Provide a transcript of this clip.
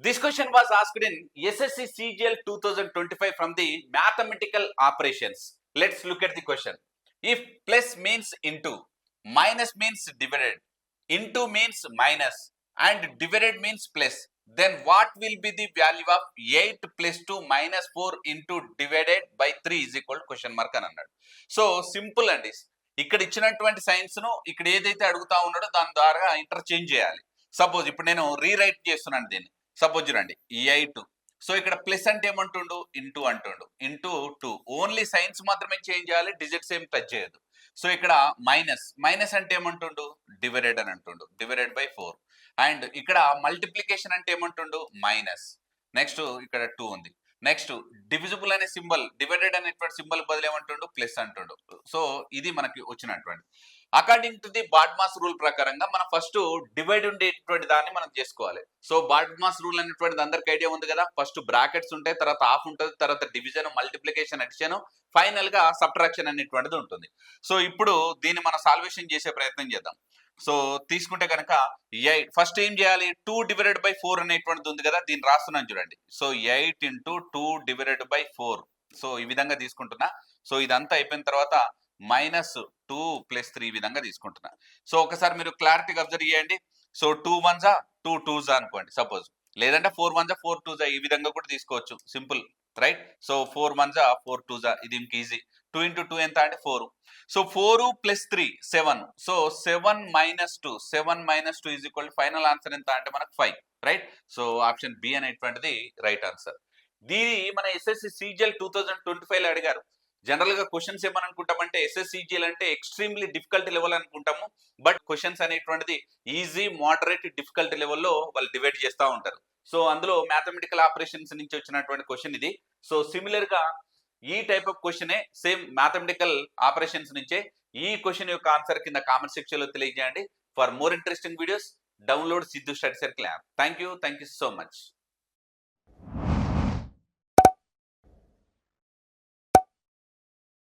This question was asked in SSC CGL 2025 from the mathematical operations. Let's look at the question. If plus means into, minus means divided, into means minus, and divided means plus, then what will be the value of 8 plus 2 minus 4 into divided by 3 is equal to question mark అని అన్నాడు. So simple అండి. ఇక్కడ ఇచ్చినటువంటి science ను ఇక్కడ ఏదైతే అడుగుతా ఉన్నాడో దాని ద్వారా ఇంటర్చేంజ్ చేయాలి. సపోజ్ ఇప్పుడు నేను రీరైట్ చేస్తున్నాను దీన్ని. సపోజ్ చూడండి 8. సో ఇక్కడ ప్లస్ అంటే ఏమంటుండు ఇంటూ అంటుండు, ఇంటూ 2. ఓన్లీ సైన్స్ మాత్రమే చేంజ్ చేయాలి, డిజిట్స్ ఏం టచ్ చేయదు. సో ఇక్కడ మైనస్, మైనస్ అంటే ఏమంటుండు డివైడెడ్ అని అంటుండు, డివైడెడ్ బై 4. అండ్ ఇక్కడ మల్టిప్లికేషన్ అంటే ఏమంటుండు మైనస్. నెక్స్ట్ ఇక్కడ 2 ఉంది. నెక్స్ట్ డివిజిబుల్ అనే సింబల్, డివైడెడ్ అనేటువంటి సింబల్ బదులు ఏమంటుండు ప్లస్ అంటుండు. సో ఇది మనకి వచ్చినటువంటి according to the BODMAS rule ప్రకారంగా మనం ఫస్ట్ డివైడ్ ఉండేటువంటి దాన్ని మనం చేసుకోవాలి. సో బాడ్మాస్ రూల్ అనేటువంటిది అందరికి ఐడియా ఉంది కదా. ఫస్ట్ బ్రాకెట్స్ ఉంటాయి, తర్వాత హాఫ్ ఉంటుంది, తర్వాత డివిజన్, మల్టిప్లికేషన్, అడిషన్, ఫైనల్ గా సబ్ట్రాక్షన్ అనేటువంటిది ఉంటుంది. సో ఇప్పుడు దీన్ని మనం సాల్వేషన్ చేసే ప్రయత్నం చేద్దాం. సో తీసుకుంటే కనుక ఫస్ట్ ఏం చేయాలి, 2 డివైడెడ్ బై 4 అనేటువంటిది ఉంది కదా, దీన్ని రాస్తున్నాను చూడండి. So 8 into 2 divided by 4. So ఈ విధంగా తీసుకుంటున్నా. సో ఇదంతా అయిపోయిన తర్వాత మైనస్ 2 ప్లస్ 3 ఈ విధంగా తీసుకుంటున్నా. సో ఒకసారి మీరు క్లారిటీగా అబ్జర్వ్ చేయండి. సో 2 1 జా 2 2 జా అనుకోండి సపోజ్, లేదంటే 4 1 జా 4 2 జా ఈ విధంగా కూడా తీసుకోవచ్చు, సింపుల్ రైట్. సో 4 1 జా 4 2 జా ఇది ఇంక ఈజీ. 2 ఇంటూ 2 ఎంత అంటే 4. So 4 plus 3 7. So 7 minus 2, 7 minus 2 is equal final answer ఎంత అంటే మనకు 5 రైట్. సో ఆప్షన్ బి అనేటువంటిది రైట్ ఆన్సర్. దీని మన ఎస్ఎస్సి సిజిఎల్ 2025 లో అడిగారు. జనరల్ గా క్వశ్చన్స్ ఏమని అనుకుంటామంటే ఎస్ఎస్సిజిఎల్ అంటే ఎక్స్ట్రీమ్లీ డిఫికల్ట్ లెవెల్ అనుకుంటాము. బట్ క్వశ్చన్స్ అనేటువంటిది ఈజీ, మోడరేట్, డిఫికల్ట్ లెవెల్లో వాళ్ళు డివైడ్ చేస్తూ ఉంటారు. సో అందులో మ్యాథమెటికల్ ఆపరేషన్స్ నుంచి వచ్చినటువంటి క్వశ్చన్ ఇది. సో సిమిలర్ గా ఈ టైప్ ఆఫ్ క్వశ్చనే సేమ్ మ్యాథమెటికల్ ఆపరేషన్స్ నుంచే. ఈ క్వశ్చన్ యొక్క ఆన్సర్ కింద కామెంట్ సెక్షన్ లో తెలియజేయండి. For more interesting videos download Siddhu study circle app. Thank you so much.